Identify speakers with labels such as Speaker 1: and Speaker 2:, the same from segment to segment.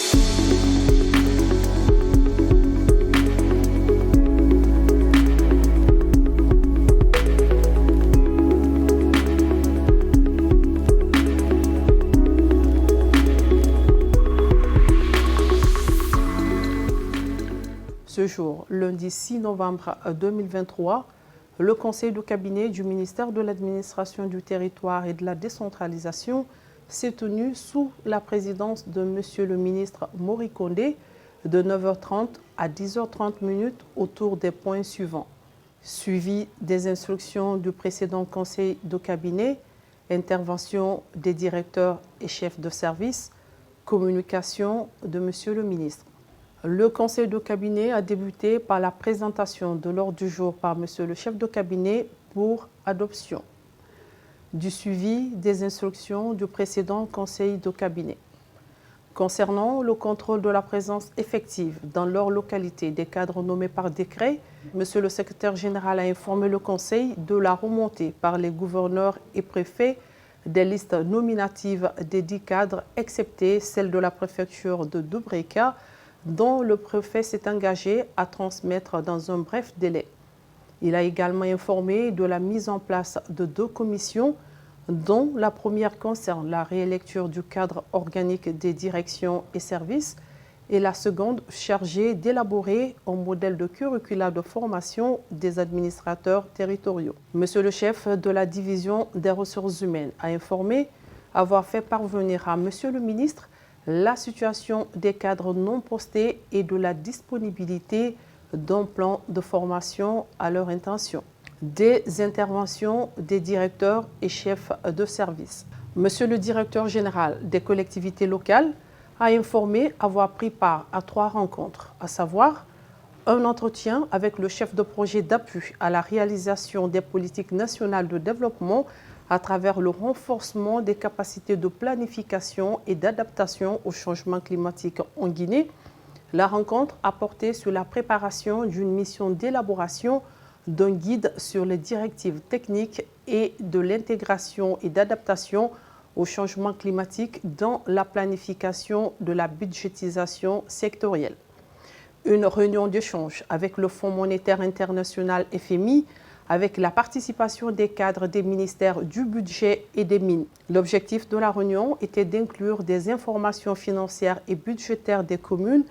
Speaker 1: Ce jour, lundi 6 novembre 2023, le Conseil de cabinet du ministère de l'Administration du Territoire et de la Décentralisation s'est tenu sous la présidence de M. le ministre Maury Condé de 9h30 à 10h30 autour des points suivants. Suivi des instructions du précédent Conseil de cabinet, intervention des directeurs et chefs de service, communication de M. le ministre. Le Conseil de cabinet a débuté par la présentation de l'ordre du jour par M. le chef de cabinet pour adoption, du suivi des instructions du précédent Conseil de cabinet. Concernant le contrôle de la présence effective dans leur localité des cadres nommés par décret, M. le secrétaire général a informé le Conseil de la remontée par les gouverneurs et préfets des listes nominatives des 10 cadres, excepté celle de la préfecture de Dubreka, dont le préfet s'est engagé à transmettre dans un bref délai. Il a également informé de la mise en place de 2 commissions, dont la première concerne la réélecture du cadre organique des directions et services et la seconde chargée d'élaborer un modèle de curricula de formation des administrateurs territoriaux. Monsieur le chef de la division des ressources humaines a informé avoir fait parvenir à Monsieur le ministre la situation des cadres non postés et de la disponibilité d'un plan de formation à leur intention. Des interventions des directeurs et chefs de service. Monsieur le directeur général des collectivités locales a informé avoir pris part à 3 rencontres, à savoir un entretien avec le chef de projet d'appui à la réalisation des politiques nationales de développement à travers le renforcement des capacités de planification et d'adaptation au changement climatique en Guinée. La rencontre a porté sur la préparation d'une mission d'élaboration d'un guide sur les directives techniques et de l'intégration et d'adaptation au changement climatique dans la planification de la budgétisation sectorielle. Une réunion d'échange avec le Fonds monétaire international FMI avec la participation des cadres des ministères du budget et des mines. L'objectif de la réunion était d'inclure des informations financières et budgétaires des communes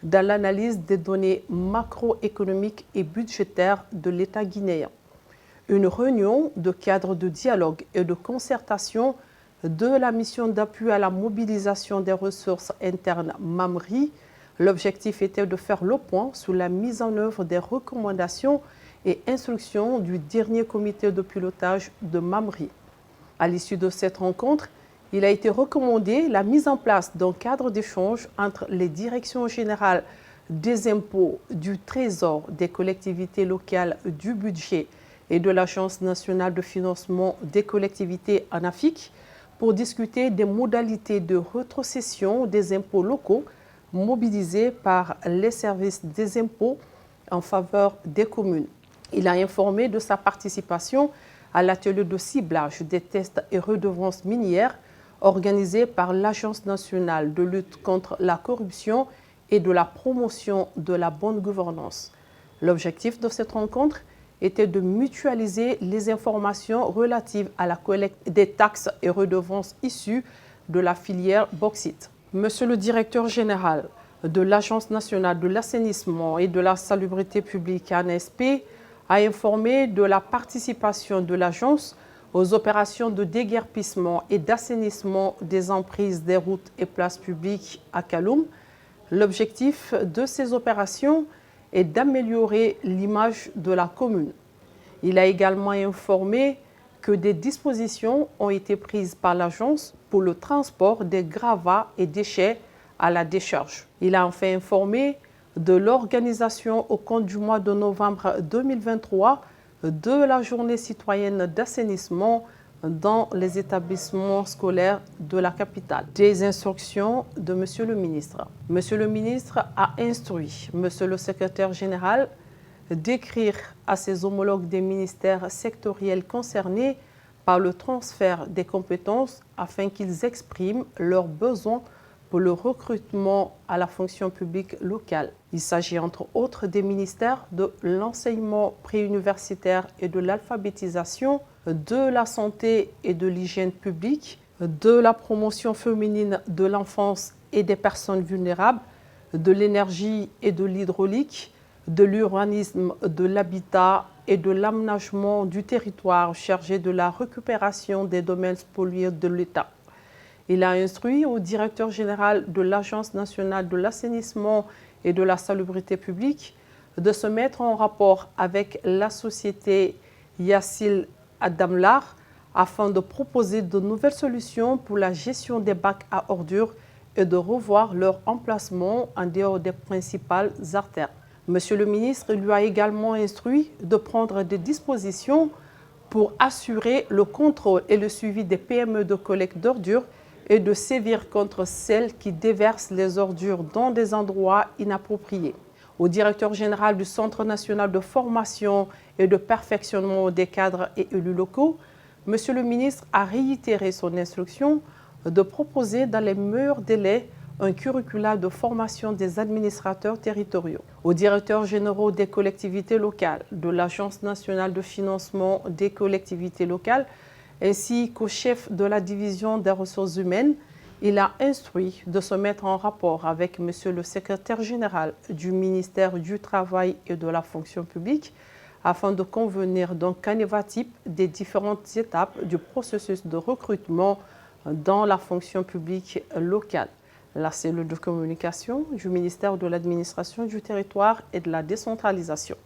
Speaker 1: dans l'analyse des données macroéconomiques et budgétaires de l'État guinéen. Une réunion de cadre de dialogue et de concertation de la mission d'appui à la mobilisation des ressources internes MAMRI. L'objectif était de faire le point sur la mise en œuvre des recommandations et instructions du dernier comité de pilotage de MAMRI. À l'issue de cette rencontre, il a été recommandé la mise en place d'un cadre d'échange entre les directions générales des impôts, du Trésor, des collectivités locales, du budget et de l'Agence nationale de financement des collectivités en Afrique pour discuter des modalités de rétrocession des impôts locaux mobilisés par les services des impôts en faveur des communes. Il a informé de sa participation à l'atelier de ciblage des tests et redevances minières organisé par l'Agence nationale de lutte contre la corruption et de la promotion de la bonne gouvernance. L'objectif de cette rencontre était de mutualiser les informations relatives à la collecte des taxes et redevances issues de la filière bauxite. Monsieur le directeur général de l'Agence nationale de l'assainissement et de la salubrité publique ANSP a informé de la participation de l'agence aux opérations de déguerpissement et d'assainissement des emprises des routes et places publiques à Kaloum. L'objectif de ces opérations est d'améliorer l'image de la commune. Il a également informé que des dispositions ont été prises par l'agence pour le transport des gravats et déchets à la décharge. Il a enfin informé de l'organisation au compte du mois de novembre 2023 de la journée citoyenne d'assainissement dans les établissements scolaires de la capitale. Des instructions de Monsieur le ministre. Monsieur le ministre a instruit Monsieur le secrétaire général d'écrire à ses homologues des ministères sectoriels concernés par le transfert des compétences afin qu'ils expriment leurs besoins pour le recrutement à la fonction publique locale. Il s'agit entre autres des ministères de l'enseignement préuniversitaire et de l'alphabétisation, de la santé et de l'hygiène publique, de la promotion féminine de l'enfance et des personnes vulnérables, de l'énergie et de l'hydraulique, de l'urbanisme, de l'habitat et de l'aménagement du territoire chargé de la récupération des domaines spoliés de l'État. Il a instruit au directeur général de l'Agence nationale de l'assainissement et de la salubrité publique de se mettre en rapport avec la société Yassil Adamlar afin de proposer de nouvelles solutions pour la gestion des bacs à ordures et de revoir leur emplacement en dehors des principales artères. Monsieur le ministre lui a également instruit de prendre des dispositions pour assurer le contrôle et le suivi des PME de collecte d'ordures et de sévir contre celles qui déversent les ordures dans des endroits inappropriés. Au directeur général du Centre national de formation et de perfectionnement des cadres et élus locaux, Monsieur le ministre a réitéré son instruction de proposer dans les meilleurs délais un curricula de formation des administrateurs territoriaux. Aux directeurs généraux des collectivités locales, de l'Agence nationale de financement des collectivités locales, ainsi qu'au chef de la division des ressources humaines, il a instruit de se mettre en rapport avec Monsieur le secrétaire général du ministère du Travail et de la fonction publique afin de convenir d'un canevas type des différentes étapes du processus de recrutement dans la fonction publique locale. La cellule de communication du ministère de l'Administration du territoire et de la décentralisation.